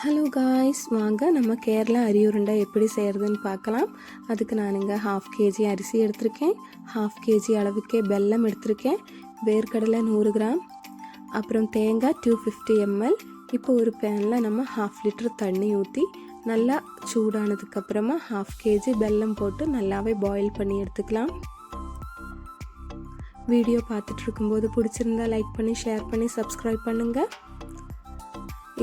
Hello guys, வாங்க நம்ம கேரளா அரியுருண்டை எப்படி செய்கிறதுன்னு பார்க்கலாம். அதுக்கு நான் இங்கே 1/2 kg அரிசி எடுத்திருக்கேன், 1/2 kg அளவுக்கே வெல்லம் எடுத்திருக்கேன், வேர்க்கடலை 100 கிராம், அப்புறம் தேங்காய் 250 ml. இப்போ ஒரு பேனில் நம்ம 1/2 லிட்டர் தண்ணி ஊற்றி நல்லா சூடானதுக்கப்புறமா 1/2 kg வெல்லம் போட்டு நல்லாவே பாயில் பண்ணி எடுத்துக்கலாம். வீடியோ பார்த்துட்டு இருக்கும்போது பிடிச்சிருந்தா லைக் பண்ணி, ஷேர் பண்ணி, சப்ஸ்கிரைப் பண்ணுங்கள்.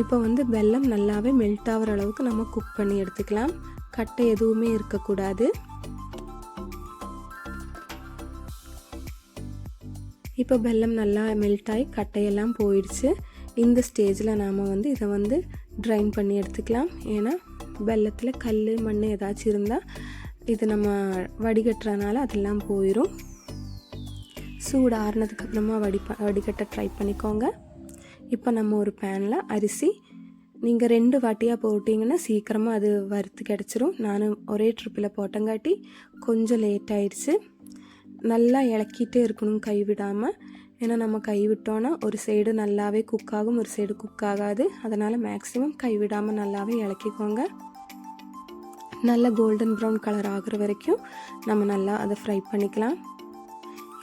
இப்போ வெல்லம் நல்லாவே மெல்ட் ஆகிற அளவுக்கு நம்ம குக் பண்ணி எடுத்துக்கலாம். கட்டை எதுவுமே இருக்கக்கூடாது. இப்போ வெல்லம் நல்லா மெல்ட் ஆகி கட்டையெல்லாம் போயிடுச்சு. இந்த ஸ்டேஜில் நாம் இதை ட்ரைன் பண்ணி எடுத்துக்கலாம். ஏன்னா வெல்லத்தில் கல் மண் ஏதாச்சும் இருந்தால் இது நம்ம வடிகட்டுறதுனால அதெல்லாம் போயிடும். சூடு ஆறுனதுக்கப்புறமா வடிகட்ட ட்ரை பண்ணிக்கோங்க. இப்போ நம்ம ஒரு பேனில் அரிசி, நீங்கள் 2 வாட்டியாக போட்டிங்கன்னா சீக்கிரமாக அது வறுத்து கிடச்சிரும். நான் ஒரே ட்ரிப்பில் போட்டங்காட்டி கொஞ்சம் லேட் ஆயிடுச்சு. நல்லா இளக்கிட்டே இருக்கணும் கைவிடாமல். ஏன்னா நம்ம கைவிட்டோன்னா ஒரு சைடு நல்லாவே குக் ஆகும், ஒரு சைடு குக் ஆகாது. அதனால் மேக்ஸிமம் கைவிடாமல் நல்லாவே இளக்கிக்கோங்க. நல்லா கோல்டன் ப்ரௌன் கலர் ஆகிற வரைக்கும் நம்ம நல்லா அதை ஃப்ரை பண்ணிக்கலாம்.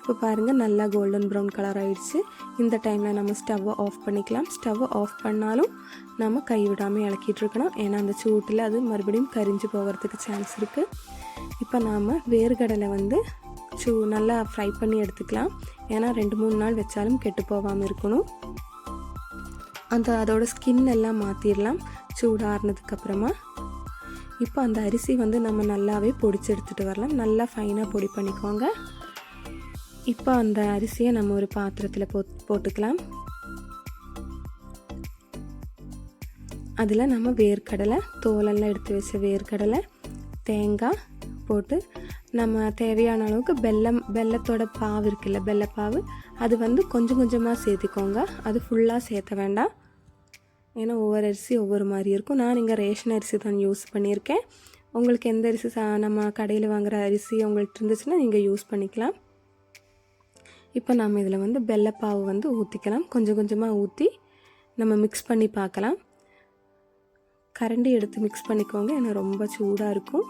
இப்போ பாருங்கள், நல்லா கோல்டன் ப்ரௌன் கலர் ஆகிடுச்சு. இந்த டைமில் நம்ம ஸ்டவ்வை ஆஃப் பண்ணிக்கலாம். ஸ்டவ்வை ஆஃப் பண்ணாலும் நம்ம கைவிடாமல் இளக்கிட்டு இருக்கணும். ஏன்னா அந்த சூட்டில் அது மறுபடியும் கரிஞ்சு போகிறதுக்கு சான்ஸ் இருக்குது. இப்போ நாம் வேர்க்கடலை நல்லா ஃப்ரை பண்ணி எடுத்துக்கலாம். ஏன்னா 2-3 நாள் வச்சாலும் கெட்டு போகாமல் இருக்கணும். அதோட ஸ்கின் எல்லாம் மாற்றிடலாம் சூடாறுனதுக்கப்புறமா. இப்போ அந்த அரிசி நம்ம நல்லாவே பொடிச்சு எடுத்துகிட்டு வரலாம். நல்லா ஃபைனாக பொடி பண்ணிக்கோங்க. இப்போ அந்த அரிசியை நம்ம ஒரு பாத்திரத்தில் போட்டுக்கலாம். அதில் நம்ம வேர்க்கடலை, தோலெல்லாம் எடுத்து வச்ச வேர்க்கடலை, தேங்காய் போட்டு நம்ம தேவையான அளவுக்கு வெல்லத்தோட பாவு இருக்குல்ல, வெல்லப்பாவு, அது கொஞ்சம் கொஞ்சமாக சேர்த்துக்கோங்க. அது ஃபுல்லாக சேர்த்த வேண்டாம். ஏன்னா ஒவ்வொரு அரிசி ஒவ்வொரு மாதிரி இருக்கும். நான் இங்கே ரேஷன் அரிசி தான் யூஸ் பண்ணியிருக்கேன். உங்களுக்கு எந்த அரிசி நம்ம கடையில் வாங்குகிற அரிசி உங்கள்கிட்ட இருந்துச்சுன்னா நீங்கள் யூஸ் பண்ணிக்கலாம். இப்போ நம்ம இதில் வெல்லப்பாவு ஊற்றிக்கலாம். கொஞ்சம் கொஞ்சமாக ஊற்றி நம்ம மிக்ஸ் பண்ணி பார்க்கலாம். கரண்டி எடுத்து மிக்ஸ் பண்ணிக்கோங்க, ஏன்னா ரொம்ப சூடாக இருக்கும்.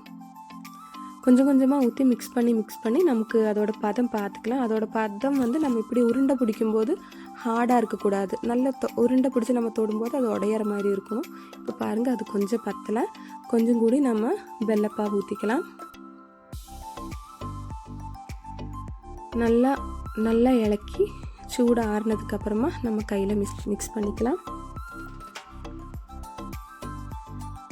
கொஞ்சம் கொஞ்சமாக ஊற்றி மிக்ஸ் பண்ணி நமக்கு அதோட பதம் பார்த்துக்கலாம். அதோட பதம் நம்ம இப்படி உருண்டை பிடிக்கும்போது ஹார்டாக இருக்கக்கூடாது. நல்ல உருண்டை பிடிச்சி நம்ம தொடும்போது அது உடையிற மாதிரி இருக்கணும். இப்போ பாருங்கள், அது கொஞ்சம் பத்தலை. கொஞ்சம் கூடி நம்ம வெல்லப்பாவு ஊற்றிக்கலாம். நல்லா இளக்கி சூடு ஆறுனதுக்கப்புறமா நம்ம கையில் மிக்ஸ் பண்ணிக்கலாம்.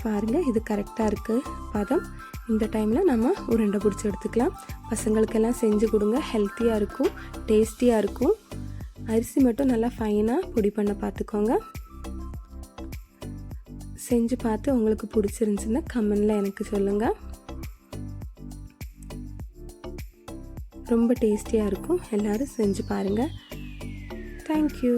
பாருங்கள், இது கரெக்டாக இருக்குது பதம். இந்த டைமில் நம்ம உருண்டை பிடிச்சி எடுத்துக்கலாம். பசங்களுக்கெல்லாம் செஞ்சு கொடுங்க, ஹெல்த்தியாக இருக்கும், டேஸ்டியாக இருக்கும். அரிசி மட்டும் நல்லா ஃபைனாக பொடி பண்ண பார்த்துக்கோங்க. செஞ்சு பார்த்து உங்களுக்கு பிடிச்சிருந்துச்சுன்னா கமெண்டில் எனக்கு சொல்லுங்கள். ரொம்ப டேஸ்டியாக இருக்கும். எல்லோரும் செஞ்சு பாருங்கள். தேங்க்யூ.